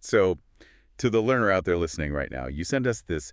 So to the learner out there listening right now, you sent us this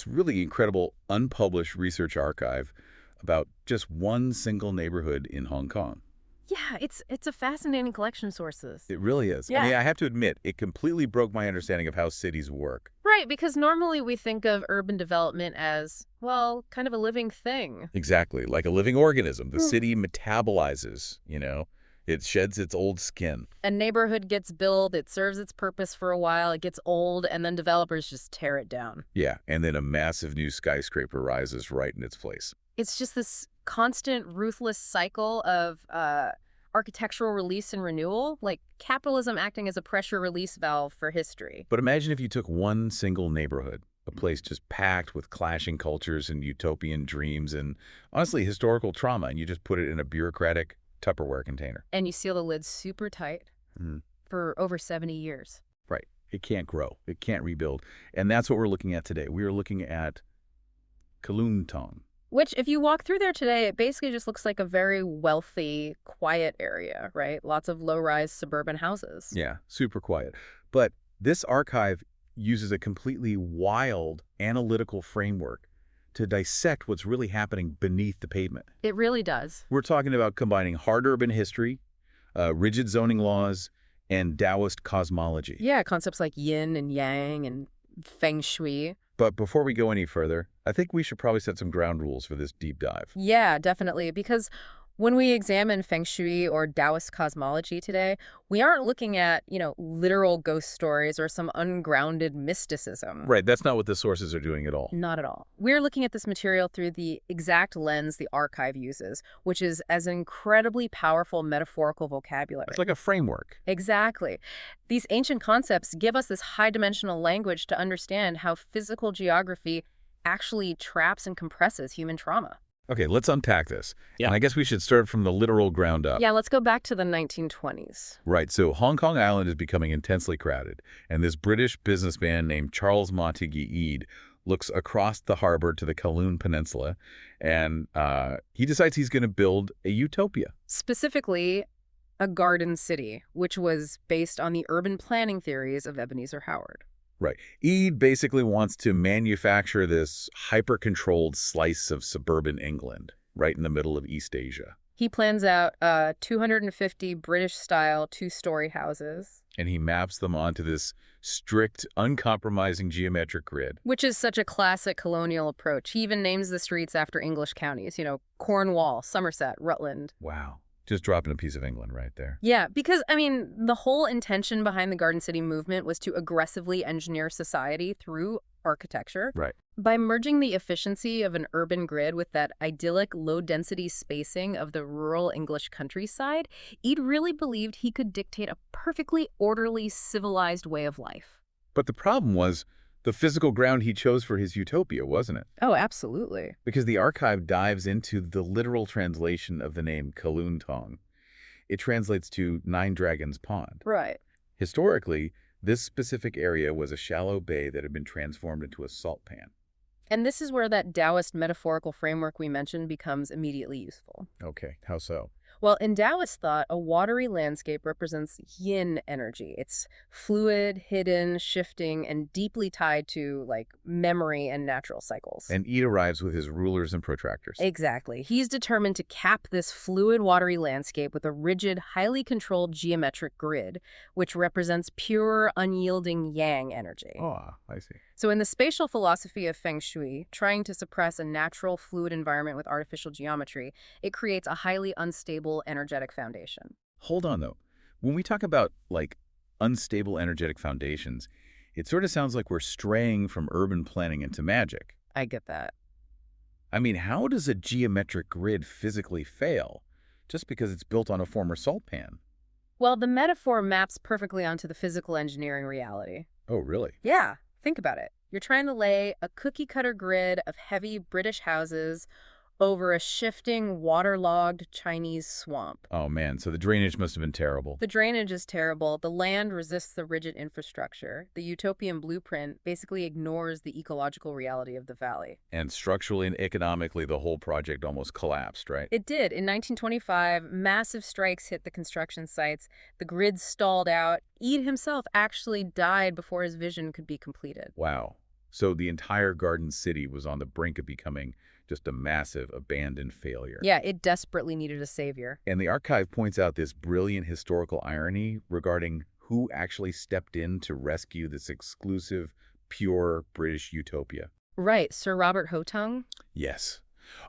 really incredible unpublished research archive about just one single neighborhood in Hong Kong. Yeah, it's a fascinating collection of sources. It really is. I Yeah. mean, I have to admit, it completely broke my understanding of how cities work. Right, because normally we think of urban development as, well, kind of a living thing. Exactly. Like a living organism. The Hmm. city metabolizes, It sheds its old skin. A neighborhood gets built, it serves its purpose for a while, it gets old, and then developers just tear it down. Yeah, and then a massive new skyscraper rises right in its place. It's just this constant, ruthless cycle of architectural release and renewal, like capitalism acting as a pressure release valve for history. But imagine if you took one single neighborhood, a place just packed with clashing cultures and utopian dreams and, honestly, historical trauma, and you just put it in a bureaucratic Tupperware container. And you seal the lid super tight Mm. for over 70 years. Right. It can't grow. It can't rebuild. And that's what we're looking at today. We are looking at Kowloon Tong. Which, if you walk through there today, it basically just looks like a very wealthy, quiet area, right? Lots of low-rise suburban houses. Yeah, super quiet. But this archive uses a completely wild analytical framework to dissect what's really happening beneath the pavement. It really does. We're talking about combining hard urban history, rigid zoning laws, and Taoist cosmology. Yeah, concepts like yin and yang and feng shui. But before we go any further, I think we should probably set some ground rules for this deep dive. Yeah, definitely. Because when we examine feng shui or Taoist cosmology today, we aren't looking at, literal ghost stories or some ungrounded mysticism. Right, that's not what the sources are doing at all. Not at all. We're looking at this material through the exact lens the archive uses, which is as an incredibly powerful metaphorical vocabulary. It's like a framework. Exactly. These ancient concepts give us this high-dimensional language to understand how physical geography actually traps and compresses human trauma. Okay, let's unpack this. Yeah. And I guess we should start from the literal ground up. Yeah, let's go back to the 1920s. Right, so Hong Kong Island is becoming intensely crowded, and this British businessman named Charles Montague-Ede looks across the harbor to the Kowloon Peninsula, and he decides he's going to build a utopia. Specifically, a garden city, which was based on the urban planning theories of Ebenezer Howard. Right. Ede basically wants to manufacture this hyper-controlled slice of suburban England right in the middle of East Asia. He plans out 250 British-style two-story houses. And he maps them onto this strict, uncompromising geometric grid. Which is such a classic colonial approach. He even names the streets after English counties, Cornwall, Somerset, Rutland. Wow. Just dropping a piece of England right there. Yeah, because, the whole intention behind the Garden City movement was to aggressively engineer society through architecture. Right. By merging the efficiency of an urban grid with that idyllic low-density spacing of the rural English countryside, Ede really believed he could dictate a perfectly orderly, civilized way of life. But the problem was the physical ground he chose for his utopia, wasn't it? Oh, absolutely. Because the archive dives into the literal translation of the name Kowloon Tong. It translates to Nine Dragons Pond. Right. Historically, this specific area was a shallow bay that had been transformed into a salt pan. And this is where that Taoist metaphorical framework we mentioned becomes immediately useful. Okay, how so? Well, in Taoist thought, a watery landscape represents yin energy. It's fluid, hidden, shifting, and deeply tied to, memory and natural cycles. And Ede arrives with his rulers and protractors. Exactly. He's determined to cap this fluid, watery landscape with a rigid, highly controlled geometric grid, which represents pure, unyielding yang energy. Oh, I see. So in the spatial philosophy of feng shui, trying to suppress a natural, fluid environment with artificial geometry, it creates a highly unstable, energetic foundation. Hold on, though. When we talk about, unstable energetic foundations, it sort of sounds like we're straying from urban planning into magic. I get that. I mean, how does a geometric grid physically fail just because it's built on a former salt pan? Well, the metaphor maps perfectly onto the physical engineering reality. Oh, really? Yeah, think about it. You're trying to lay a cookie-cutter grid of heavy British houses over a shifting, waterlogged Chinese swamp. Oh, man, so the drainage must have been terrible. The drainage is terrible. The land resists the rigid infrastructure. The utopian blueprint basically ignores the ecological reality of the valley. And structurally and economically, the whole project almost collapsed, right? It did. In 1925, massive strikes hit the construction sites. The grid stalled out. Eid himself actually died before his vision could be completed. Wow. So the entire Garden City was on the brink of becoming just a massive abandoned failure. Yeah, it desperately needed a savior. And the archive points out this brilliant historical irony regarding who actually stepped in to rescue this exclusive, pure British utopia. Right, Sir Robert Hotong? Yes,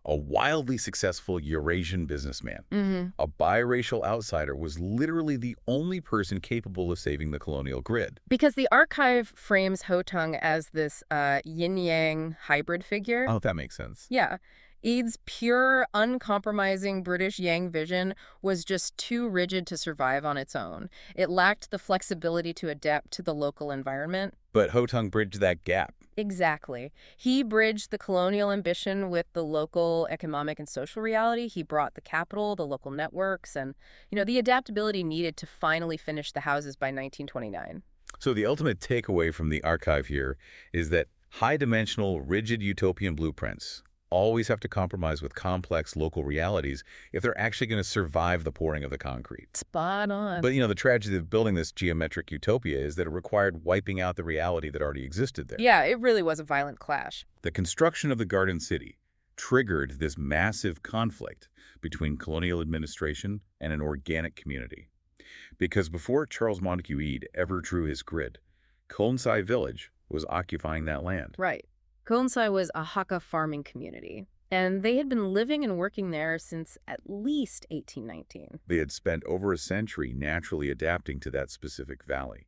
a wildly successful Eurasian businessman. Mm-hmm. A biracial outsider was literally the only person capable of saving the colonial grid. Because the archive frames Hotong as this yin-yang hybrid figure. Oh, that makes sense. Yeah. Ead's pure, uncompromising British Yang vision was just too rigid to survive on its own. It lacked the flexibility to adapt to the local environment. But Hotong bridged that gap. Exactly. He bridged the colonial ambition with the local economic and social reality. He brought the capital, the local networks, and, the adaptability needed to finally finish the houses by 1929. So the ultimate takeaway from the archive here is that high-dimensional, rigid utopian blueprints always have to compromise with complex local realities if they're actually going to survive the pouring of the concrete. Spot on. But, the tragedy of building this geometric utopia is that it required wiping out the reality that already existed there. Yeah, it really was a violent clash. The construction of the Garden City triggered this massive conflict between colonial administration and an organic community. Because before Charles Montague Eade ever drew his grid, Kowloon Tsai Village was occupying that land. Right. Kowloon Tsai was a Hakka farming community, and they had been living and working there since at least 1819. They had spent over a century naturally adapting to that specific valley.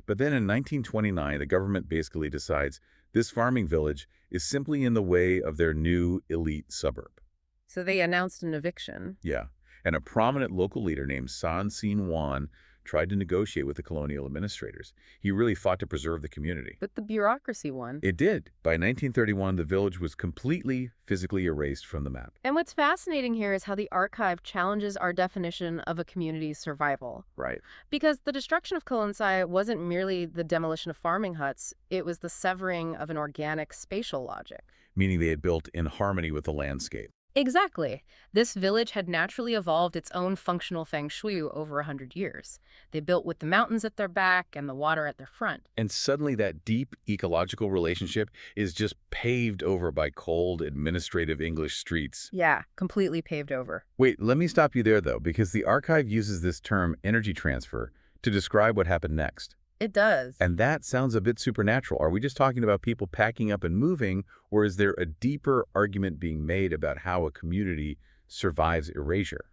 But then in 1929, the government basically decides this farming village is simply in the way of their new elite suburb. So they announced an eviction. Yeah, and a prominent local leader named San Sin Wan tried to negotiate with the colonial administrators. He really fought to preserve the community. But the bureaucracy won. It did. By 1931, the village was completely physically erased from the map. And what's fascinating here is how the archive challenges our definition of a community's survival. Right. Because the destruction of Kowloon Tsai wasn't merely the demolition of farming huts, it was the severing of an organic spatial logic. Meaning they had built in harmony with the landscape. Exactly. This village had naturally evolved its own functional feng shui over 100 years. They built with the mountains at their back and the water at their front. And suddenly that deep ecological relationship is just paved over by cold, administrative English streets. Yeah, completely paved over. Wait, let me stop you there, though, because the archive uses this term energy transfer to describe what happened next. It does. And that sounds a bit supernatural. Are we just talking about people packing up and moving, or is there a deeper argument being made about how a community survives erasure?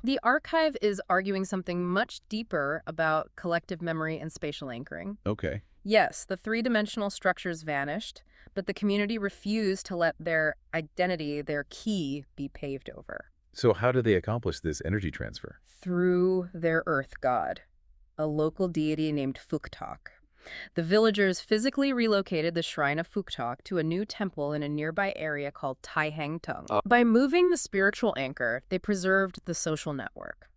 The archive is arguing something much deeper about collective memory and spatial anchoring. Okay. Yes, the three-dimensional structures vanished, but the community refused to let their identity, their key, be paved over. So how do they accomplish this energy transfer? Through their earth god, a local deity named Phuktok. The villagers physically relocated the shrine of Phuktok to a new temple in a nearby area called Tai Hang Tung. By moving the spiritual anchor, they preserved the social network.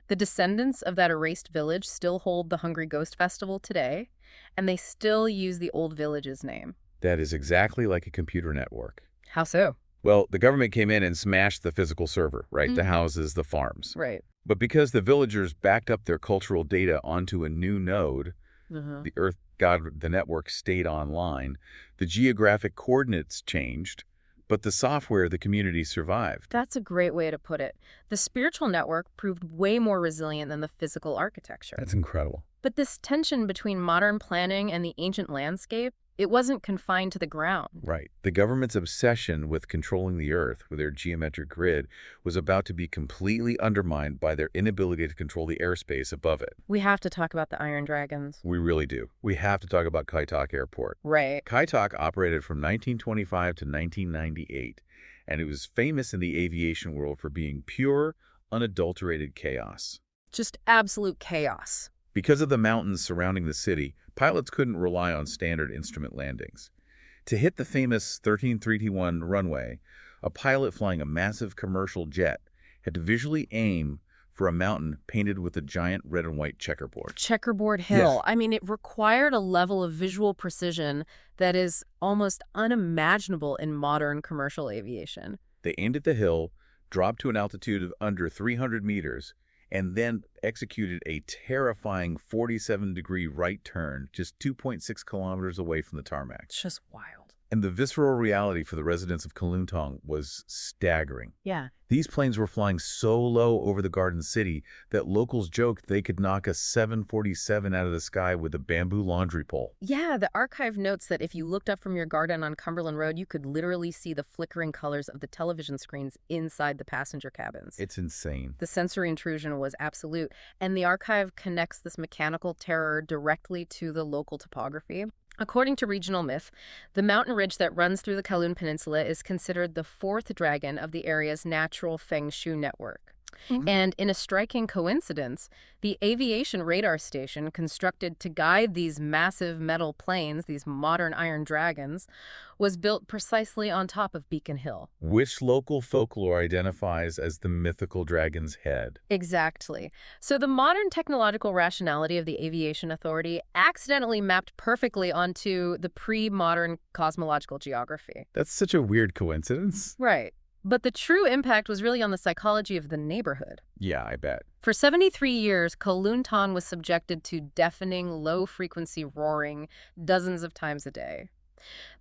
The descendants of that erased village still hold the Hungry Ghost Festival today, and they still use the old village's name. That is exactly like a computer network. How so? Well, the government came in and smashed the physical server, right? The houses, the farms. Right. But because the villagers backed up their cultural data onto a new node, the Earth God, the network stayed online, the geographic coordinates changed, but the software, the community survived. That's a great way to put it. The spiritual network proved way more resilient than the physical architecture. That's incredible. But this tension between modern planning and the ancient landscape, it wasn't confined to the ground. Right. The government's obsession with controlling the Earth with their geometric grid was about to be completely undermined by their inability to control the airspace above it. We have to talk about the Iron Dragons. We really do. We have to talk about Kai Tak Airport. Right. Kai Tak operated from 1925 to 1998, and it was famous in the aviation world for being pure, unadulterated chaos. Just absolute chaos. Because of the mountains surrounding the city, pilots couldn't rely on standard instrument landings. To hit the famous 13321 runway, A pilot flying a massive commercial jet had to visually aim for a mountain painted with a giant red and white checkerboard. Checkerboard Yes. hill. I mean, it required a level of visual precision that is almost unimaginable in modern commercial aviation. They aimed at the hill, dropped to an altitude of under 300 meters, and then executed a terrifying 47-degree right turn just 2.6 kilometers away from the tarmac. It's just wild. And the visceral reality for the residents of Kowloon Tong was staggering. Yeah. These planes were flying so low over the Garden City that locals joked they could knock a 747 out of the sky with a bamboo laundry pole. Yeah, the archive notes that if you looked up from your garden on Cumberland Road, you could literally see the flickering colors of the television screens inside the passenger cabins. It's insane. The sensory intrusion was absolute, and the archive connects this mechanical terror directly to the local topography. According to regional myth, the mountain ridge that runs through the Kowloon Peninsula is considered the fourth dragon of the area's natural feng shui network. And in a striking coincidence, the aviation radar station constructed to guide these massive metal planes, these modern iron dragons, was built precisely on top of Beacon Hill. Which local folklore identifies as the mythical dragon's head? Exactly. So the modern technological rationality of the Aviation Authority accidentally mapped perfectly onto the pre-modern cosmological geography. That's such a weird coincidence. Right. But the true impact was really on the psychology of the neighborhood. Yeah, I bet. For 73 years, Kowloon Tong was subjected to deafening, low-frequency roaring dozens of times a day.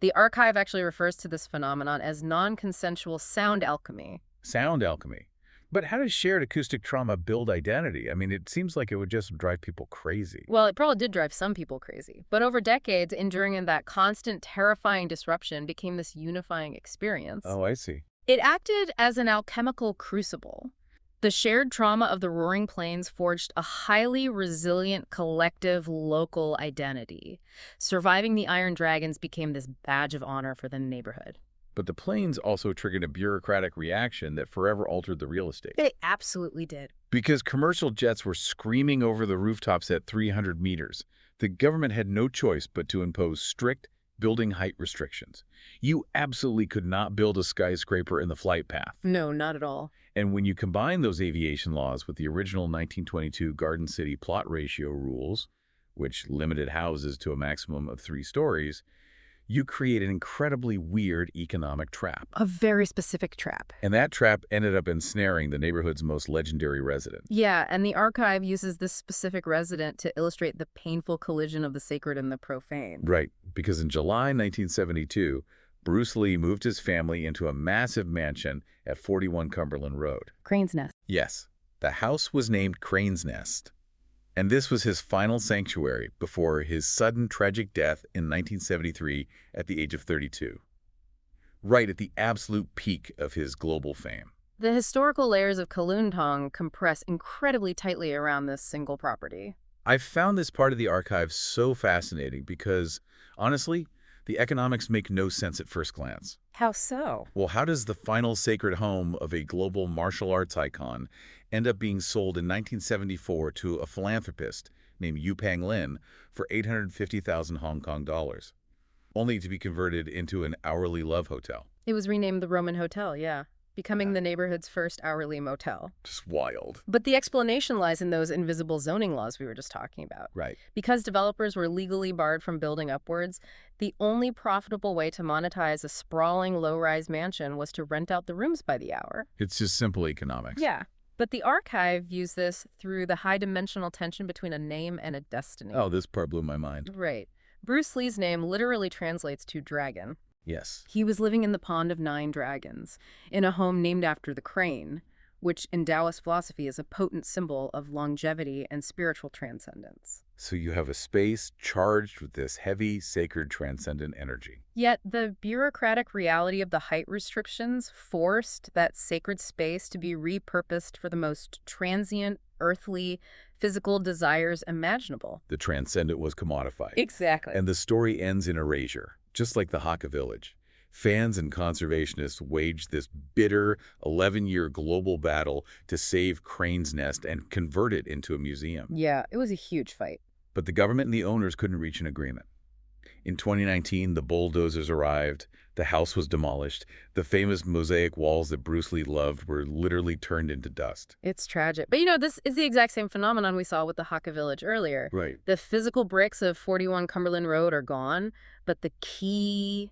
The archive actually refers to this phenomenon as non-consensual sound alchemy. Sound alchemy. But how does shared acoustic trauma build identity? I mean, it seems like it would just drive people crazy. Well, it probably did drive some people crazy. But over decades, enduring in that constant, terrifying disruption became this unifying experience. Oh, I see. It acted as an alchemical crucible. The shared trauma of the roaring plains forged a highly resilient collective local identity. Surviving the Iron Dragons became this badge of honor for the neighborhood. But the planes also triggered a bureaucratic reaction that forever altered the real estate. They absolutely did. Because commercial jets were screaming over the rooftops at 300 meters, the government had no choice but to impose strict building height restrictions. You absolutely could not build a skyscraper in the flight path. No, not at all. And when you combine those aviation laws with the original 1922 Garden City plot ratio rules, which limited houses to a maximum of 3 stories, you create an incredibly weird economic trap. A very specific trap. And that trap ended up ensnaring the neighborhood's most legendary resident. Yeah, and the archive uses this specific resident to illustrate the painful collision of the sacred and the profane. Right, because in July 1972, Bruce Lee moved his family into a massive mansion at 41 Cumberland Road. Crane's Nest. Yes, the house was named Crane's Nest. And this was his final sanctuary before his sudden tragic death in 1973 at the age of 32. Right at the absolute peak of his global fame. The historical layers of Kowloon Tong compress incredibly tightly around this single property. I've found this part of the archive so fascinating because, honestly, the economics make no sense at first glance. How so? Well, how does the final sacred home of a global martial arts icon end up being sold in 1974 to a philanthropist named Yu Pang Lin for 850,000 Hong Kong dollars, only to be converted into an hourly love hotel? It was renamed the Roman Hotel, yeah, becoming the neighborhood's first hourly motel. Just wild. But the explanation lies in those invisible zoning laws we were just talking about. Right. Because developers were legally barred from building upwards, the only profitable way to monetize a sprawling low-rise mansion was to rent out the rooms by the hour. It's just simple economics. Yeah. But the archive views this through the high-dimensional tension between a name and a destiny. Oh, this part blew my mind. Right. Bruce Lee's name literally translates to dragon. Yes. He was living in the Pond of 9 Dragons, in a home named after the crane, which in Taoist philosophy is a potent symbol of longevity and spiritual transcendence. So you have a space charged with this heavy, sacred, transcendent energy. Yet the bureaucratic reality of the height restrictions forced that sacred space to be repurposed for the most transient, earthly, physical desires imaginable. The transcendent was commodified. Exactly. And the story ends in erasure, just like the Hakka village. Fans and conservationists waged this bitter 11-year global battle to save Crane's Nest and convert it into a museum. Yeah, it was a huge fight. But the government and the owners couldn't reach an agreement. In 2019, the bulldozers arrived, the house was demolished, the famous mosaic walls that Bruce Lee loved were literally turned into dust. It's tragic. But this is the exact same phenomenon we saw with the Hakka village earlier. Right. The physical bricks of 41 Cumberland Road are gone, but the key,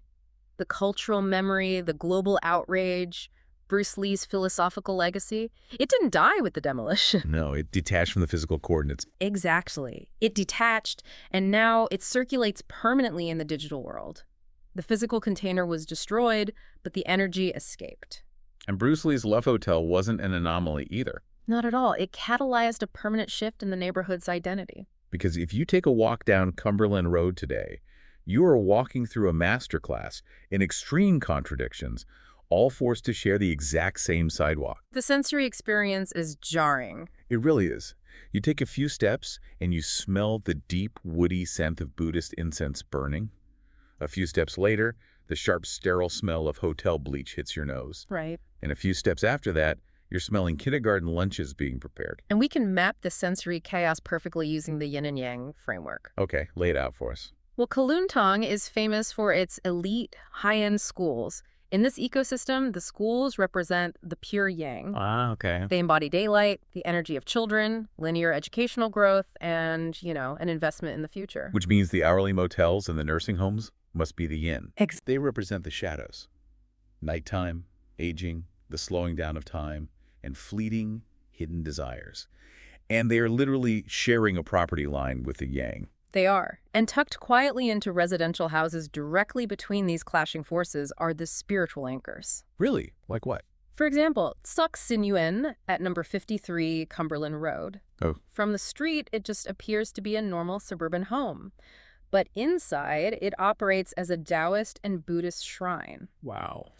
the cultural memory, the global outrage, Bruce Lee's philosophical legacy, it didn't die with the demolition. No, it detached from the physical coordinates. Exactly. It detached, and now it circulates permanently in the digital world. The physical container was destroyed, but the energy escaped. And Bruce Lee's Love Hotel wasn't an anomaly either. Not at all. It catalyzed a permanent shift in the neighborhood's identity. Because if you take a walk down Cumberland Road today, you are walking through a masterclass in extreme contradictions, all forced to share the exact same sidewalk. The sensory experience is jarring. It really is. You take a few steps and you smell the deep, woody scent of Buddhist incense burning. A few steps later, the sharp, sterile smell of hotel bleach hits your nose. Right. And a few steps after that, you're smelling kindergarten lunches being prepared. And we can map the sensory chaos perfectly using the yin and yang framework. Okay, lay it out for us. Well, Kowloon Tong is famous for its elite, high-end schools. In this ecosystem, the schools represent the pure yang. Ah, okay. They embody daylight, the energy of children, linear educational growth, and, an investment in the future. Which means the hourly motels and the nursing homes must be the yin. They represent the shadows. Nighttime, aging, the slowing down of time, and fleeting, hidden desires. And they are literally sharing a property line with the yang. They are. And tucked quietly into residential houses directly between these clashing forces are the spiritual anchors. Really? Like what? For example, Sok Sin Yuen at number 53 Cumberland Road. Oh. From the street, it just appears to be a normal suburban home. But inside, it operates as a Taoist and Buddhist shrine. Wow.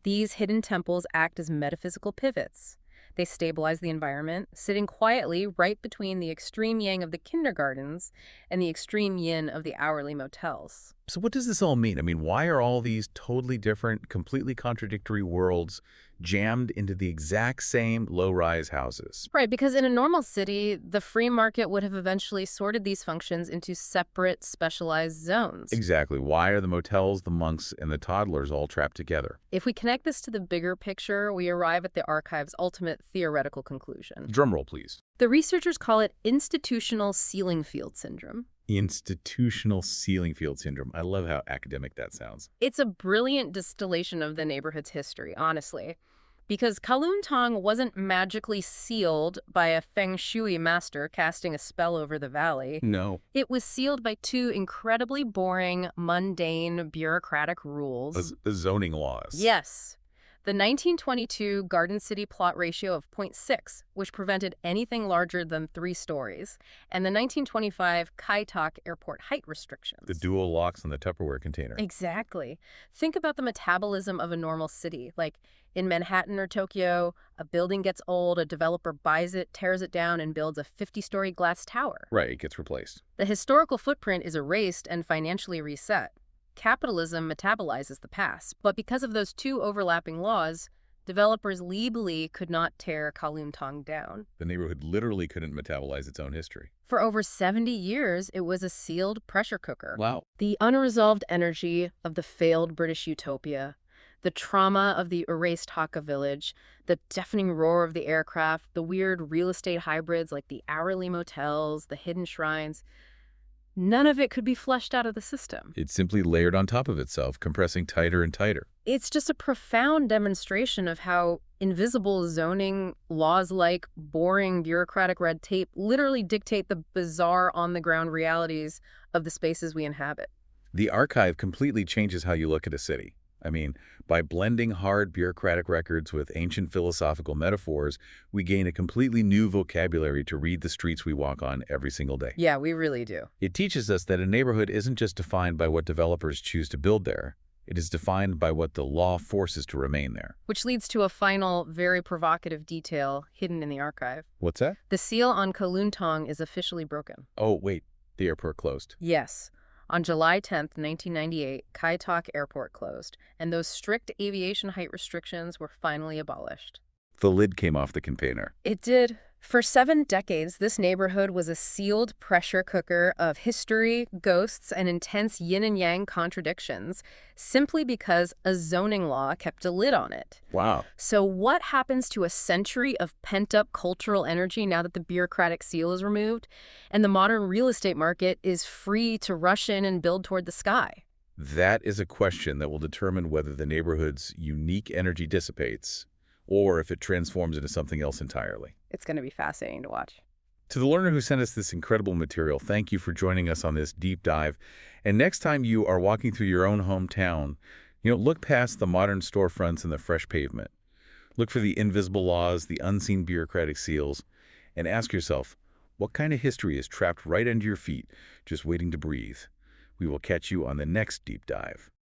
These hidden temples act as metaphysical pivots. They stabilize the environment, sitting quietly right between the extreme yang of the kindergartens and the extreme yin of the hourly motels. So what does this all mean? I mean, why are all these totally different, completely contradictory worlds jammed into the exact same low-rise houses? Right, because in a normal city, the free market would have eventually sorted these functions into separate, specialized zones. Exactly. Why are the motels, the monks, and the toddlers all trapped together? If we connect this to the bigger picture, we arrive at the archive's ultimate theoretical conclusion. Drumroll, please. The researchers call it institutional ceiling field syndrome. Institutional ceiling field syndrome. I love how academic that sounds. It's a brilliant distillation of the neighborhood's history, honestly. Because Kowloon Tong wasn't magically sealed by a feng shui master casting a spell over the valley. No. It was sealed by two incredibly boring, mundane, bureaucratic rules. Zoning laws. Yes. The 1922 Garden City plot ratio of 0.6, which prevented anything larger than 3 stories, and the 1925 Kai Tak airport height restrictions. The dual locks on the Tupperware container. Exactly. Think about the metabolism of a normal city. Like in Manhattan or Tokyo, a building gets old, a developer buys it, tears it down, and builds a 50-story glass tower. Right, it gets replaced. The historical footprint is erased and financially reset. Capitalism metabolizes the past, but because of those two overlapping laws, developers legally could not tear Kowloon Tong down. The neighborhood literally couldn't metabolize its own history. For over 70 years, it was a sealed pressure cooker. Wow. The unresolved energy of the failed British utopia, the trauma of the erased Hakka village, the deafening roar of the aircraft, the weird real estate hybrids like the hourly motels, the hidden shrines, none of it could be flushed out of the system. It simply layered on top of itself, compressing tighter and tighter. It's just a profound demonstration of how invisible zoning laws like boring bureaucratic red tape literally dictate the bizarre on-the-ground realities of the spaces we inhabit. The archive completely changes how you look at a city. I mean, by blending hard bureaucratic records with ancient philosophical metaphors, we gain a completely new vocabulary to read the streets we walk on every single day. Yeah, we really do. It teaches us that a neighborhood isn't just defined by what developers choose to build there. It is defined by what the law forces to remain there. Which leads to a final, very provocative detail hidden in the archive. What's that? The seal on Kowloon Tong is officially broken. Oh, wait. The airport closed. Yes. On July 10th, 1998, Kai Tak Airport closed, and those strict aviation height restrictions were finally abolished. The lid came off the container. It did, For 7 decades, this neighborhood was a sealed pressure cooker of history, ghosts, and intense yin and yang contradictions, simply because a zoning law kept a lid on it. Wow. So what happens to a century of pent-up cultural energy now that the bureaucratic seal is removed and the modern real estate market is free to rush in and build toward the sky? That is a question that will determine whether the neighborhood's unique energy dissipates or if it transforms into something else entirely. It's going to be fascinating to watch. To the learner who sent us this incredible material, thank you for joining us on this deep dive. And next time you are walking through your own hometown, look past the modern storefronts and the fresh pavement. Look for the invisible laws, the unseen bureaucratic seals, and ask yourself, what kind of history is trapped right under your feet, just waiting to breathe? We will catch you on the next deep dive.